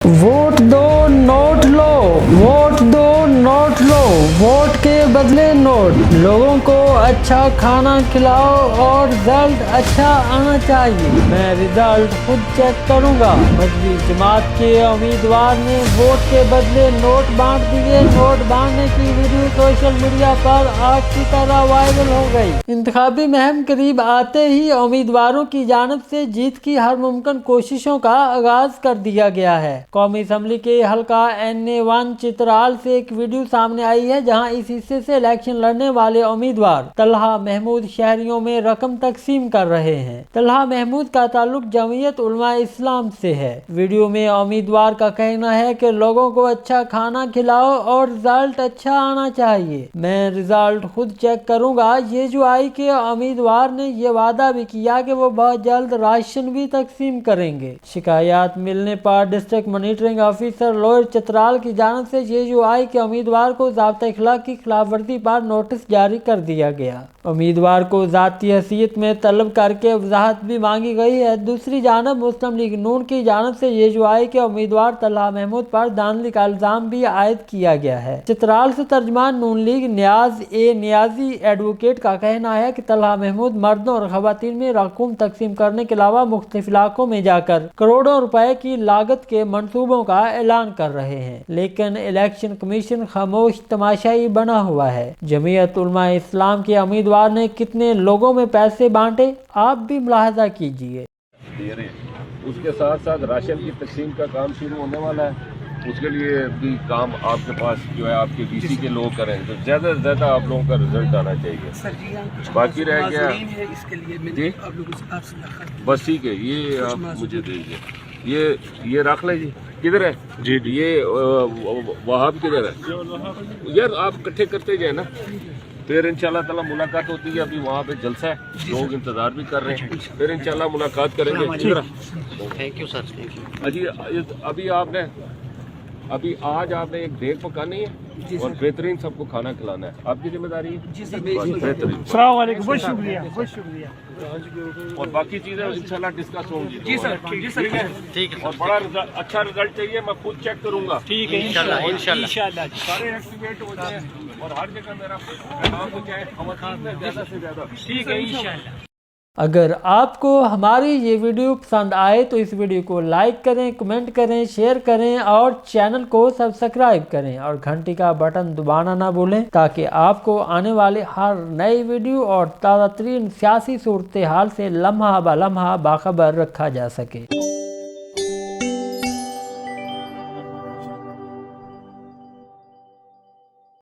Vote दो note लो, vote दो note लो, vote के बदले नोट। लोगों को अच्छा खाना खिलाओ और रिजल्ट अच्छा आना चाहिए। मैं रिजल्ट खुद चेक करूंगा। मजहबी जमात के उम्मीदवार ने वोट के बदले नोट बांट दिए। नोट बांटने की वीडियो सोशल मीडिया पर आग की तरह वायरल हो गई। इंतखाबी मुहिम करीब आते ही उम्मीदवारों की जानिब से जीत की हर मुमकिन कोशिशों का आगाज कर दिया गया है। कौमी असम्बली के हल्का NA1 चित्राल से एक वीडियो सामने आई है, जहां इस हिस्से से इलेक्शन लड़ने वाले उम्मीदवार तलहा महमूद शहरियों में रकम तकसीम कर रहे हैं। तलहा महमूद का ताल्लुक जमीयत उलमा इस्लाम से है। वीडियो में उम्मीदवार का कहना है कि लोगों को अच्छा खाना खिलाओ और रिजल्ट अच्छा आना चाहिए। मैं रिजल्ट खुद चेक करूंगा। YUI के उम्मीदवार ने यह वादा भी किया कि वो बहुत जल्द राशन भी तकसीम करेंगे। शिकायत मिलने पर district monitoring officer lower Chitral की जानिब से YUI के उम्मीदवार को ज़ाब्ता इखलाक की खिलाफवर्जी पर नोटिस जारी कर दिया गया। उम्मीदवार को ज़ाती हैसियत में तलब करके वजाहत भी मांगी गई है। दूसरी जानब मुस्लिम लीग नून की जानिब से YUI के उम्मीदवार तलहा महमूद पर धांधली का इल्जाम भी आयद किया गया है। चित्राल से तर्जमान नून लीग नियाज ए नियाजी एडवोकेट का कहना है कि तलहा महमूद मर्दों और खवातीन में रकूम तकसीम करने के अलावा मुख्तलिफ इलाकों में जाकर करोड़ों रुपए की लागत के मंसूबों का ऐलान कर रहे हैं, लेकिन इलेक्शन कमीशन खामोश तमाशाई बना हुआ है। जमीयत उलमा इस्लाम के उम्मीदवार ने कितने लोगों में पैसे बांटे, आप भी मुलाहजा कीजिए। उसके साथ साथ राशन की तकसीम का काम शुरू होने वाला है। उसके लिए भी काम आपके पास जो है आपके DC के लोग करें तो ज़्यादा से ज़्यादा आप लोगों का रिजल्ट आना चाहिए। बाकी रह गया जी, बस ठीक है, ये आप मुझे दीजिए। ये रख ले जी। किधर है जी? ये वहाँ किधर है यार? आप इकट्ठे करते जाए ना, फिर इंशाल्लाह ताला मुलाकात होती है। अभी वहाँ पे जलसा है, लोग इंतजार भी कर रहे हैं, फिर इंशाल्लाह मुलाकात करेंगे। Thank you sir, thank you. अजी अभी आज आपने एक देग पकानी है और बेहतरीन सबको खाना खिलाना है, आपकी जिम्मेदारी है जी सर। बेहतरीन, बहुत शुक्रिया, बहुत शुक्रिया। और बाकी चीजें इंशाल्लाह डिस्कस होंगी जी सर। ठीक है। और बड़ा अच्छा रिजल्ट चाहिए, मैं खुद चेक करूंगा। ठीक है इंशाल्लाह। सारे एक्टिवेट हो जाए और हर जगह मेरा पैगाम तो चाहे खवातीन में ज्यादा से ज्यादा। ठीक है इंशाल्लाह। अगर आपको हमारी ये वीडियो पसंद आए तो इस वीडियो को लाइक करें, कमेंट करें, शेयर करें और चैनल को सब्सक्राइब करें और घंटी का बटन दबाना ना भूलें, ताकि आपको आने वाले हर नई वीडियो और ताज़ा तरीन सियासी सूरत हाल से लम्हा ब लम्हा बाखबर रखा जा सके।